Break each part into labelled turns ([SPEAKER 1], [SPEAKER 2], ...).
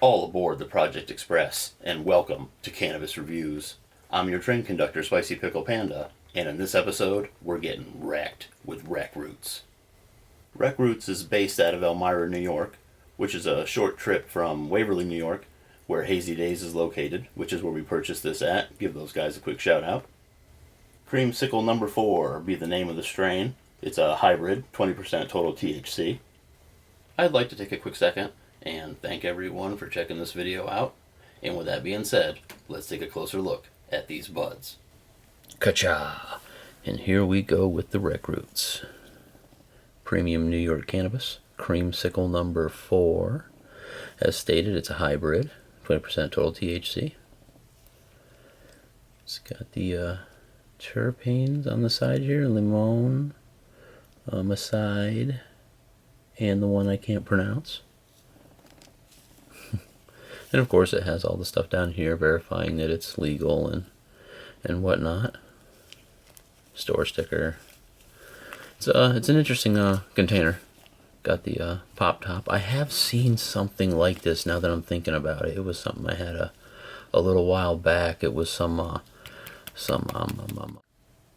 [SPEAKER 1] All aboard the Projekt Express, and welcome to Cannabis Reviews. I'm your train conductor, Spicy Pickle Panda, and in this episode, we're getting wrecked with Rec Roots. Rec Roots is based out of Elmira, New York, which is a short trip from Waverly, New York, where Hazy Days is located, which is where we purchased this at. Give those guys a quick shout out. Creamsicle number 4 be the name of the strain. It's a hybrid, 20% total THC. I'd like to take a quick second and thank everyone for checking this video out. And with that being said, let's take a closer look at these buds. Ka-cha! And here we go with the Rec Roots. Premium New York Cannabis, Creamsicle number 4. As stated, it's a hybrid, 20% total THC. It's got the terpenes on the side here, limon, aside, and the one I can't pronounce. And of course it has all the stuff down here verifying that it's legal and whatnot. Store sticker. It's an interesting container. Got the pop top. I have seen something like this now that I'm thinking about it. It was something I had a little while back. It was some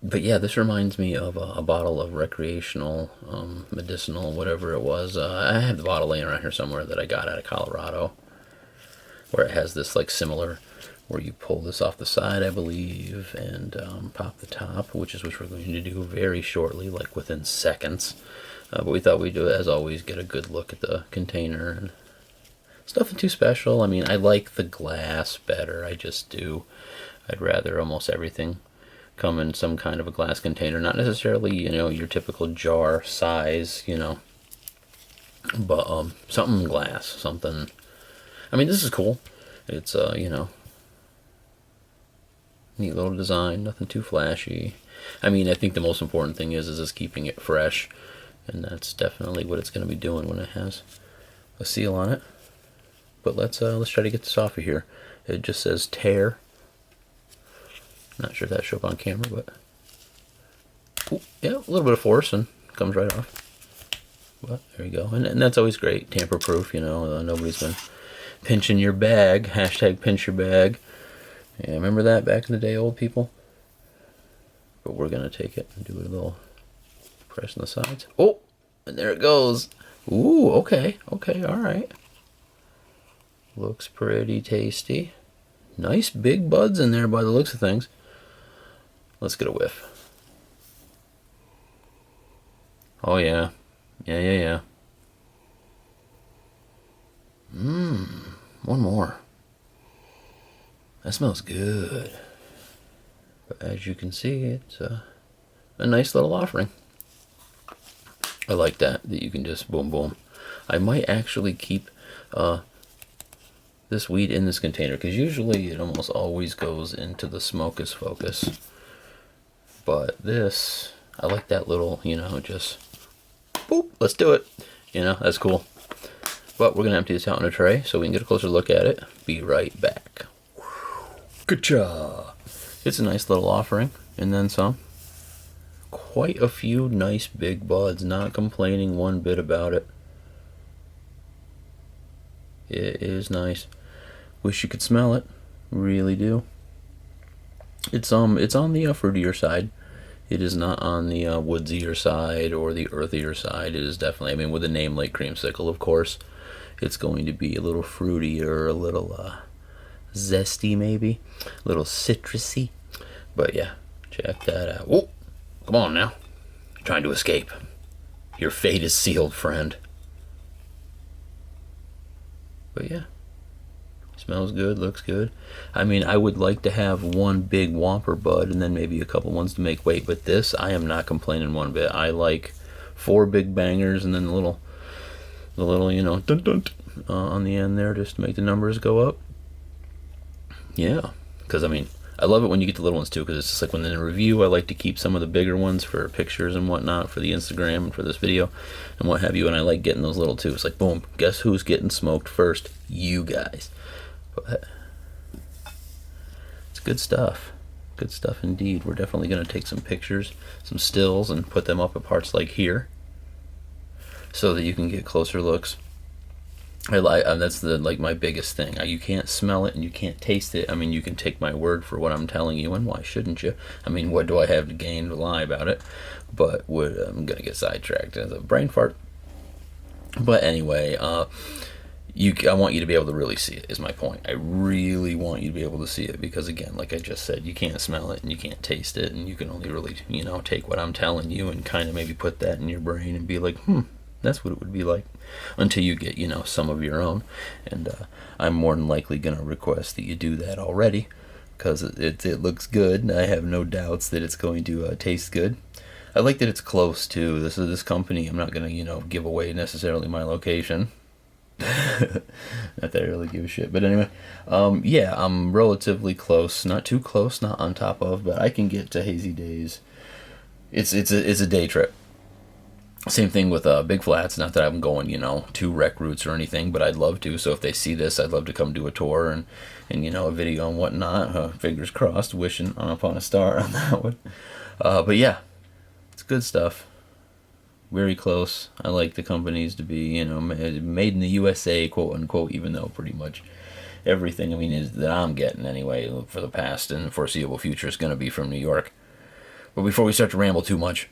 [SPEAKER 1] but yeah, this reminds me of a bottle of recreational, medicinal, whatever it was. I have the bottle laying around here somewhere that I got out of Colorado, where it has this like similar, where you pull this off the side, I believe, and pop the top, which is what we're going to do very shortly, like within seconds. But we thought we'd do it, as always, get a good look at the container. And it's nothing too special. I mean, I like the glass better. I just do. I'd rather almost everything come in some kind of a glass container, not necessarily, you know, your typical jar size, you know, but something glass, something. I mean, this is cool. It's you know, neat little design, nothing too flashy. I mean, I think the most important thing is just keeping it fresh, and that's definitely what it's going to be doing when it has a seal on it. But let's try to get this off of here. It just says tear. Not sure if that show up on camera, but ooh, yeah, a little bit of force and comes right off. But there you go, and that's always great, tamper-proof. You know, nobody's been pinching your bag. Hashtag pinch your bag. Yeah, remember that back in the day, old people? But we're gonna take it and do a little press on the sides. Oh, and there it goes. Ooh, okay, all right. Looks pretty tasty. Nice big buds in there by the looks of things. Let's get a whiff. Oh yeah. Yeah. One more. That smells good. But as you can see, it's a nice little offering. I like that you can just boom boom. I might actually keep this weed in this container, because usually it almost always goes into the smokus focus. But this, I like that little, you know, just boop, let's do it. You know, that's cool. But we're gonna empty this out in a tray so we can get a closer look at it. Be right back. Good job. It's a nice little offering, and then some. Quite a few nice big buds, not complaining one bit about it. It is nice. Wish you could smell it. Really do. It's on the fruitier side. It is not on the woodsier side or the earthier side. It is definitely, I mean, with a name like Creamsicle, of course, it's going to be a little fruitier, a little zesty maybe, a little citrusy. But yeah, check that out. Oh, come on now. You're trying to escape. Your fate is sealed, friend. But yeah, smells good, looks good. I mean, I would like to have one big whomper bud and then maybe a couple ones to make weight, but this, I am not complaining one bit. I like 4 big bangers and then the little, you know, dun dun on the end there just to make the numbers go up. Yeah, because I mean, I love it when you get the little ones too, because it's just like when in a review, I like to keep some of the bigger ones for pictures and whatnot for the Instagram and for this video and what have you, and I like getting those little too. It's like, boom, guess who's getting smoked first? You guys. But it's good stuff. Good stuff indeed. We're definitely going to take some pictures, some stills, and put them up at parts like here so that you can get closer looks That's the like my biggest thing. You can't smell it and you can't taste it. I mean, you can take my word for what I'm telling you, and why shouldn't you? I mean, what do I have to gain to lie about it? But I'm gonna get sidetracked as a brain fart. But anyway, I want you to be able to really see it. Is my point. I really want you to be able to see it because, again, like I just said, you can't smell it and you can't taste it, and you can only really, take what I'm telling you and kind of maybe put that in your brain and be like, that's what it would be like, until you get, some of your own. And I'm more than likely going to request that you do that already, because it looks good. I have no doubts that it's going to taste good. I like that it's close to this company. I'm not going to, give away necessarily my location. Not that I really give a shit, but anyway, yeah, I'm relatively close. Not too close, not on top of, but I can get to Hazy Days. It's a day trip. Same thing with Big Flats. Not that I'm going, to rec routes or anything, but I'd love to. So if they see this, I'd love to come do a tour and a video and whatnot. Fingers crossed, wishing upon a star on that one. But yeah, it's good stuff. Very close. I like the companies to be, made in the USA, quote unquote, even though pretty much everything, that I'm getting anyway for the past and foreseeable future is going to be from New York. But before we start to ramble too much,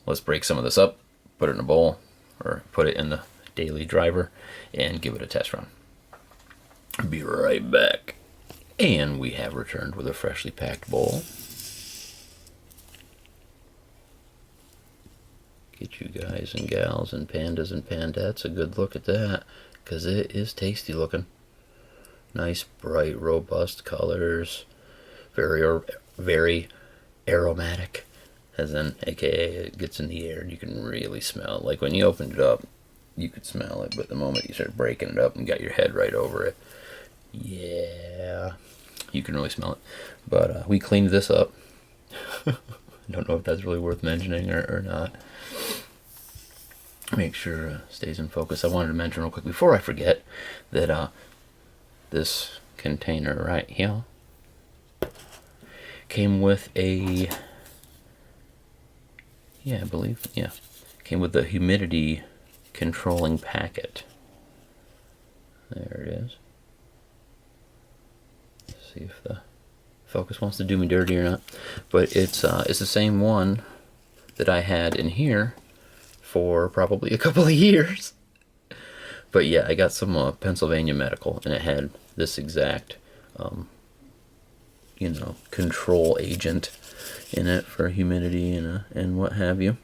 [SPEAKER 1] let's break some of this up, put it in a bowl, or put it in the daily driver, and give it a test run. Be right back. And we have returned with a freshly packed bowl. Get you guys and gals and pandas and pandettes a good look at that, because it is tasty looking. Nice, bright, robust colors. Very aromatic, as in, aka it gets in the air and you can really smell it. Like when you opened it up, you could smell it, but the moment you start breaking it up and got your head right over it, yeah, you can really smell it. But we cleaned this up. I don't know if that's really worth mentioning or not. Make sure it stays in focus. I wanted to mention real quick before I forget that this container right here came with came with the humidity controlling packet. There it is. Let's see if the focus wants to do me dirty or not. But it's the same one that I had in here for probably a couple of years. But yeah, I got some Pennsylvania Medical, and it had this exact, control agent in it for humidity and what have you.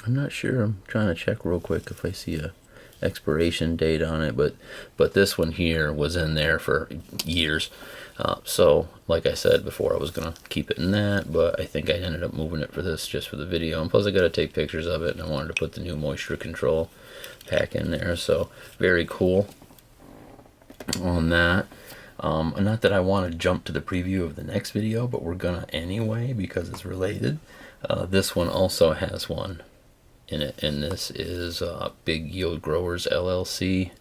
[SPEAKER 1] I'm not sure. I'm trying to check real quick if I see a expiration date on it, but this one here was in there for years. So, like I said before, I was going to keep it in that, but I think I ended up moving it for this, just for the video. And plus, I got to take pictures of it, and I wanted to put the new moisture control pack in there. So, very cool on that. Not that I want to jump to the preview of the next video, but we're going to anyway, because it's related. This one also has one in it, and this is Big Yield Growers LLC.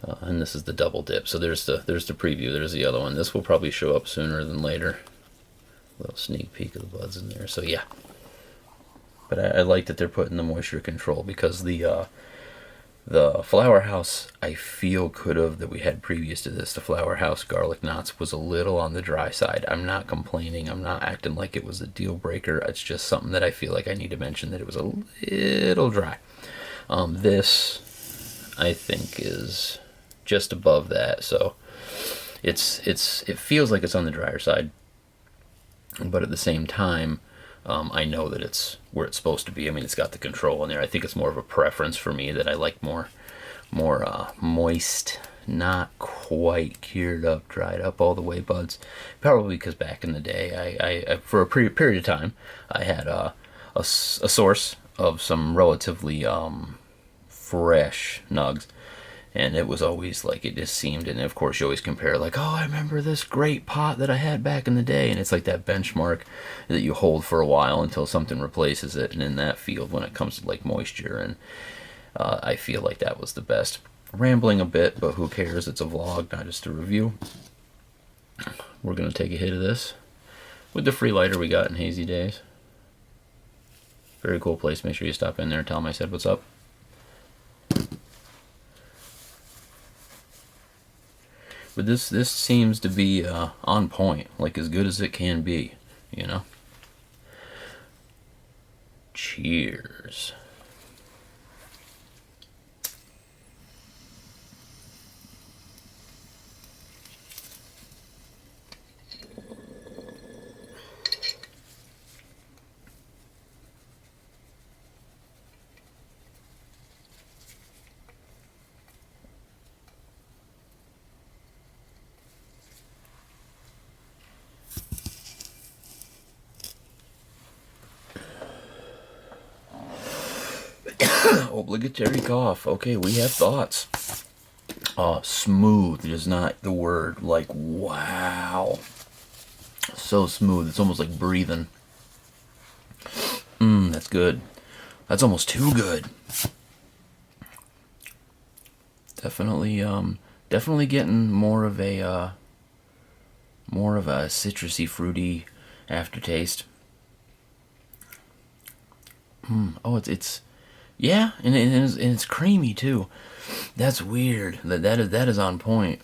[SPEAKER 1] And this is the double dip. So there's the preview. There's the other one. This will probably show up sooner than later. A little sneak peek of the buds in there. So yeah. But I like that they're putting the moisture control, because the Flower House, I feel that we had previous to this, the Flower House Garlic Knots was a little on the dry side. I'm not complaining. I'm not acting like it was a deal breaker. It's just something that I feel like I need to mention, that it was a little dry. This, I think, is just above that, so it feels like it's on the drier side, but at the same time, I know that it's where it's supposed to be. It's got the control in there. I think it's more of a preference for me, that I like more moist, not quite cured up, dried up all the way buds. Probably because back in the day, I for a period of time, I had a source of some relatively fresh nugs. And it was always like, it just seemed, and of course you always compare, like, oh, I remember this great pot that I had back in the day, and it's like that benchmark that you hold for a while until something replaces it. And in that field, when it comes to like moisture, and I feel like that was the best. Rambling a bit, but who cares? It's a vlog, not just a review. We're gonna take a hit of this with the free lighter we got in Hazy Days. Very cool place. Make sure you stop in there and tell them I said what's up. But this seems to be on point, like as good as it can be, you know. Cheers. Obligatory cough. Okay, we have thoughts. Smooth is not the word. Like, wow. So smooth. It's almost like breathing. That's good. That's almost too good. Definitely getting more of a citrusy, fruity aftertaste. Oh, it's yeah, and it's creamy too. That's weird. That is on point.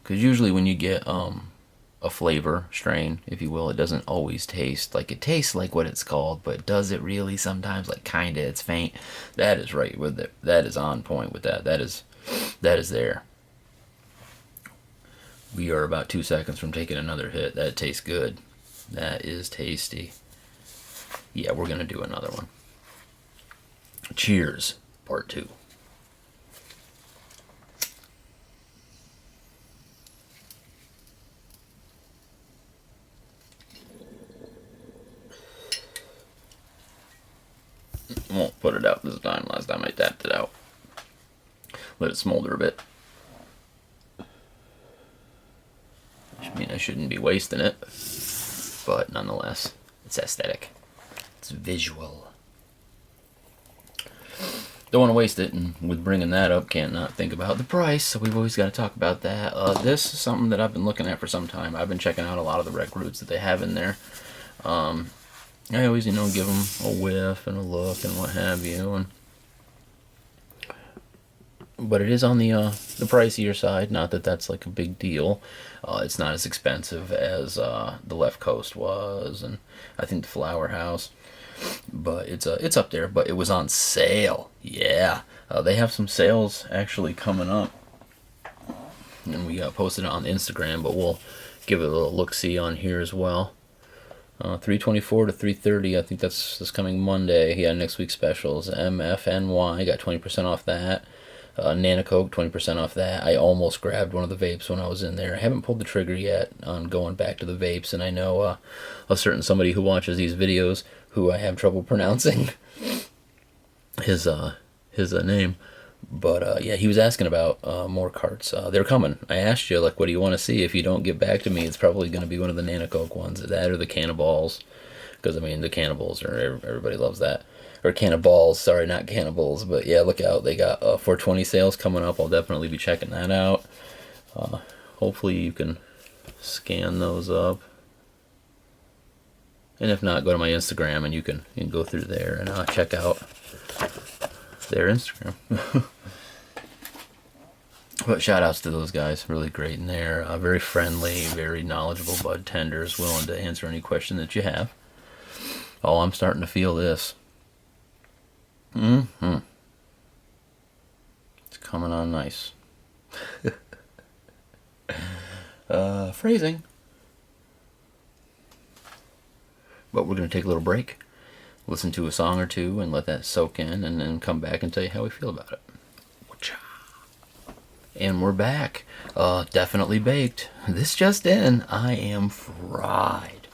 [SPEAKER 1] Because usually when you get a flavor strain, if you will, it doesn't always taste like it tastes like what it's called, but does it really sometimes? Like kinda, it's faint. That is right with it. That is on point with that. That is there. We are about 2 seconds from taking another hit. That tastes good. That is tasty. Yeah, we're gonna do another one. Cheers, part 2. Won't put it out this time. Last time I tapped it out. Let it smolder a bit. I mean, I shouldn't be wasting it, but nonetheless, it's aesthetic. It's visual. Don't want to waste it, and with bringing that up, can't not think about the price, so we've always got to talk about that. This is something that I've been looking at for some time. I've been checking out a lot of the rec roots that they have in there. I always, give them a whiff and a look and what have you, but it is on the pricier side. Not that that's like a big deal. It's not as expensive as the Left Coast was, and I think the Flower House. But it's up there. But it was on sale. Yeah, they have some sales actually coming up, and we posted it on Instagram. But we'll give it a little look see on here as well. 324 to 330. I think that's this coming Monday. Yeah, next week's specials. MFNY got 20% off that. Nana Coke, 20% off that. I almost grabbed one of the vapes when I was in there. I haven't pulled the trigger yet on going back to the vapes, and I know a certain somebody who watches these videos who I have trouble pronouncing his name. But yeah, he was asking about more carts. They're coming. I asked you, like, what do you want to see? If you don't get back to me, it's probably going to be one of the Nana Coke ones. That or the Cannibals. Because, I mean, the Cannibals, everybody loves that. Or Cannibals, sorry, not Cannibals. But yeah, look out. They got 420 sales coming up. I'll definitely be checking that out. Hopefully you can scan those up. And if not, go to my Instagram and you can go through there and check out their Instagram. But shout outs to those guys, really great in there, very friendly, very knowledgeable bud tenders, willing to answer any question that you have. Oh, I'm starting to feel this. It's coming on nice. Phrasing. But we're going to take a little break, listen to a song or two, and let that soak in, and then come back and tell you how we feel about it. And we're back. Definitely baked. This just in, I am fried.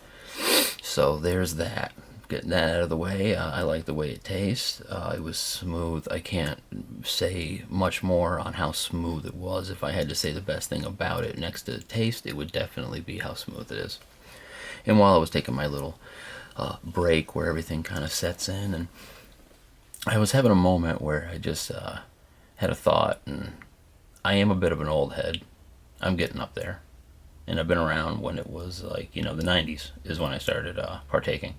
[SPEAKER 1] So there's that. Getting that out of the way. I like the way it tastes. It was smooth. I can't say much more on how smooth it was. If I had to say the best thing about it next to the taste, it would definitely be how smooth it is. And while I was taking my little break where everything kind of sets in, and I was having a moment where I just had a thought, and I am a bit of an old head. I'm getting up there. And I've been around when it was like, the 90s is when I started partaking.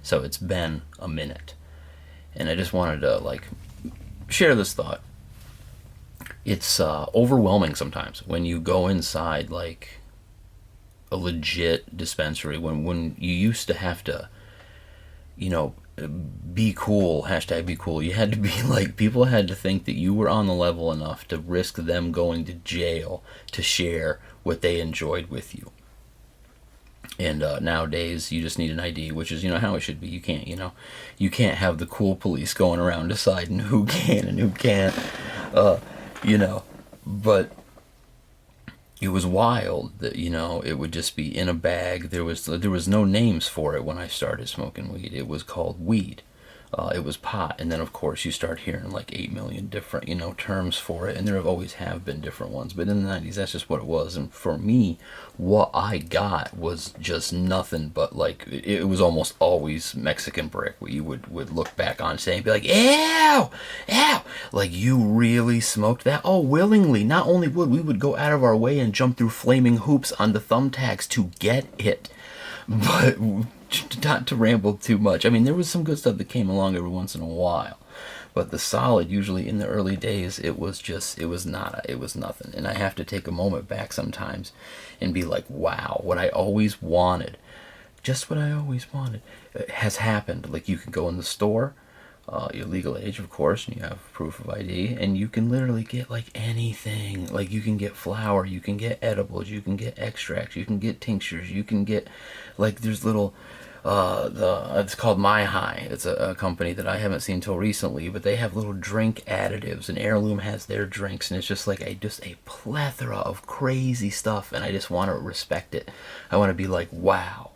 [SPEAKER 1] So it's been a minute. And I just wanted to, share this thought. it's overwhelming sometimes when you go inside like a legit dispensary. When you used to have to, you know, be cool, hashtag be cool. You had to be like, people had to think that you were on the level enough to risk them going to jail to share what they enjoyed with you. And nowadays, you just need an ID, which is, how it should be. You can't have the cool police going around deciding who can and who can't, you know. But it was wild that, it would just be in a bag. There was no names for it when I started smoking weed. It was called weed. It was pot, and then of course you start hearing like 8 million different terms for it, and there have been different ones, but in the 90s that's just what it was. And for me, what I got was just nothing but like, it was almost always Mexican brick, where you would look back on saying and be like, ew, ew, like, you really smoked that? Oh, willingly. Not only would we would go out of our way and jump through flaming hoops on the thumbtacks to get it, but not to ramble too much. I mean, there was some good stuff that came along every once in a while, but the solid, usually in the early days, it was nothing. And I have to take a moment back sometimes and be like, wow, what I always wanted, just what I always wanted, has happened. Like, you can go in the store, you're legal age, of course, and you have proof of ID, and you can literally get like anything. Like, you can get flour, you can get edibles, you can get extracts, you can get tinctures, you can get, like, there's little it's called My High. It's a company that I haven't seen till recently, but they have little drink additives, and Heirloom has their drinks, and it's just like a plethora of crazy stuff, and I just want to respect it. I want to be like, wow,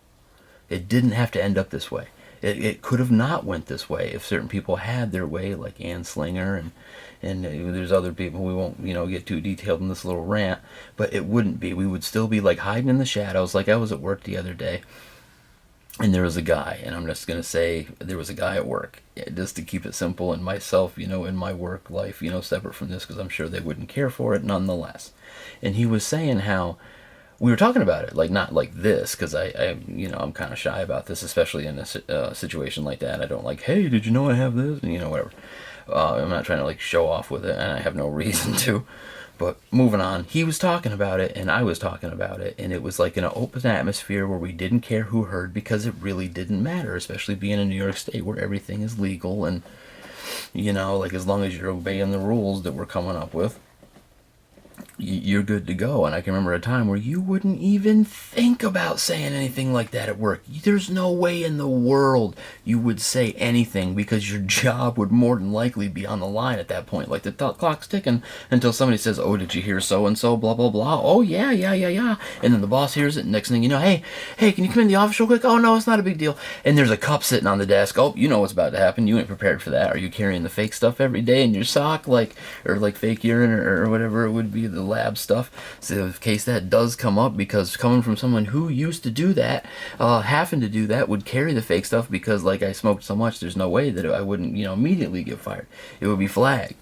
[SPEAKER 1] it didn't have to end up this way. It could have not went this way if certain people had their way, like Ann Slinger, and there's other people. We won't get too detailed in this little rant, but it wouldn't be. We would still be like hiding in the shadows. Like, I was at work the other day, and there was a guy, and I'm just going to say there was a guy at work, just to keep it simple, and myself, in my work life, separate from this, because I'm sure they wouldn't care for it nonetheless. And he was saying how we were talking about it, like, not like this, because I'm kind of shy about this, especially in a situation like that. I don't like, hey, did you know I have this? And, whatever. I'm not trying to, like, show off with it, and I have no reason to. But moving on, he was talking about it, and I was talking about it, and it was like in an open atmosphere where we didn't care who heard, because it really didn't matter, especially being in New York State where everything is legal, and, like, as long as you're obeying the rules that we're coming up with, you're good to go. And I can remember a time where you wouldn't even think about saying anything like that at work. There's no way in the world you would say anything, because your job would more than likely be on the line at that point. Like, the clock's ticking until somebody says, oh, did you hear so-and-so, blah, blah, blah. Oh, yeah. And then the boss hears it, and next thing you know, hey, can you come in the office real quick? Oh, no, it's not a big deal. And there's a cup sitting on the desk. Oh, you know what's about to happen. You ain't prepared for that. Are you carrying the fake stuff every day in your sock, or fake urine, or whatever it would be, the lab stuff? So in case that does come up, because coming from someone who used to do that, having to do that would carry the fake stuff, because, like, I smoked so much, there's no way that I wouldn't, immediately get fired. It would be flagged.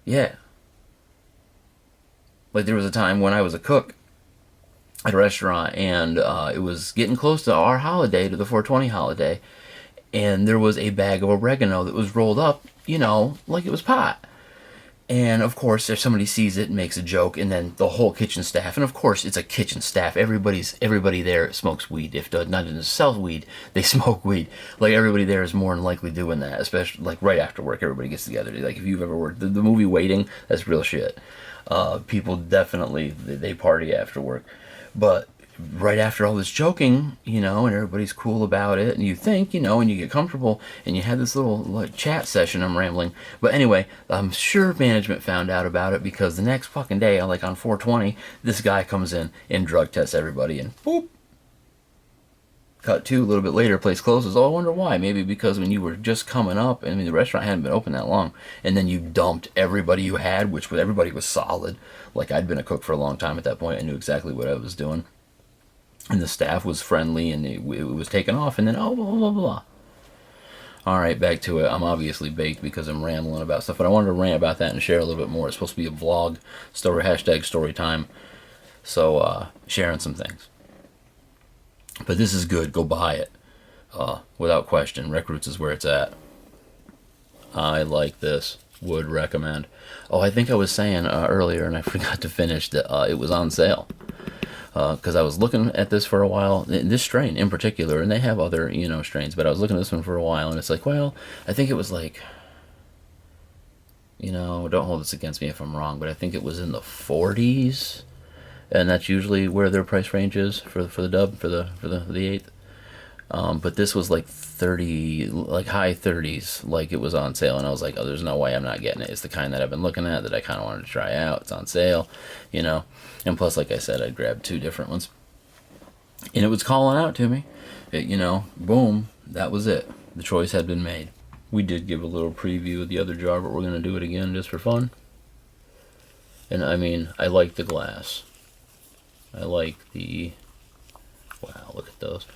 [SPEAKER 1] Yeah. Like, there was a time when I was a cook at a restaurant, and it was getting close to our holiday, to the 420 holiday, and there was a bag of oregano that was rolled up, like it was pot. And of course, if somebody sees it and makes a joke, and then the whole kitchen staff, and of course it's a kitchen staff, everybody there smokes weed. If not doesn't sell weed, they smoke weed. Like, everybody there is more than likely doing that, especially like right after work. Everybody gets together. Like, if you've ever worked the movie Waiting, that's real shit. People definitely, they party after work, but right after all this joking, and everybody's cool about it, and you think, and you get comfortable, and you have this little, like, chat session. I'm rambling, but anyway, I'm sure management found out about it, because the next fucking day, like on 420, this guy comes in and drug tests everybody, and boop. Cut to a little bit later, place closes. Oh, I wonder why. Maybe because when you were just coming up, I mean, the restaurant hadn't been open that long, and then you dumped everybody you had, which everybody was solid. Like, I'd been a cook for a long time at that point. I knew exactly what I was doing. And the staff was friendly, and it was taken off, and then, oh, blah, blah, blah. All right, back to it. I'm obviously baked because I'm rambling about stuff, but I wanted to rant about that and share a little bit more. It's supposed to be a vlog, story time, so sharing some things. But this is good. Go buy it, without question. Rec Roots is where it's at. I like this. would recommend. Oh, I think I was saying earlier, and I forgot to finish, that it was on sale. Because I was looking at this for a while, this strain in particular, and they have other, strains, but I was looking at this one for a while, and it's like, well, I think it was like, don't hold this against me if I'm wrong, but I think it was in the 40s, and that's usually where their price range is for the dub, for the eighth. But this was like 30, like high 30s, like it was on sale, and I was like, oh, there's no way I'm not getting it. It's the kind that I've been looking at, that I kind of wanted to try out. It's on sale, and plus, like I said, I grabbed 2 different ones, and it was calling out to me. Boom, that was it. The choice had been made. We did give a little preview of the other jar, but we're going to do it again just for fun. And I mean, I like the glass. I like the, wow, look at those.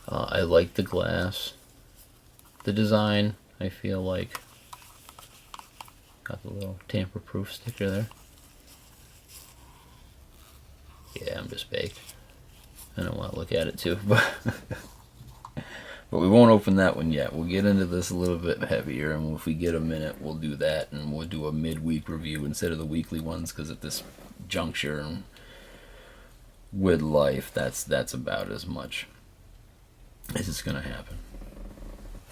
[SPEAKER 1] I like the glass. The design, I feel like, got the little tamper-proof sticker there. Yeah, I'm just baked. I don't want to look at it too, but we won't open that one yet. We'll get into this a little bit heavier, and if we get a minute, we'll do that, and we'll do a midweek review instead of the weekly ones, because at this juncture with life, that's about as much as it's gonna happen.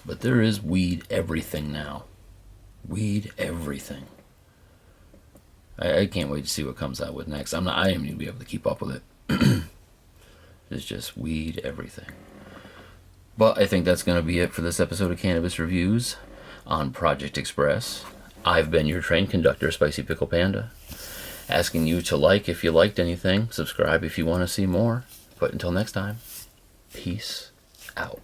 [SPEAKER 1] But there is weed everything now. Weed everything. I can't wait to see what comes out with next. I am going to be able to keep up with it. It's just weed everything. But I think that's going to be it for this episode of Cannabis Reviews on Projekt Express. I've been your train conductor, Spicy Pickle Panda, asking you to like if you liked anything, subscribe if you want to see more. But until next time, peace out.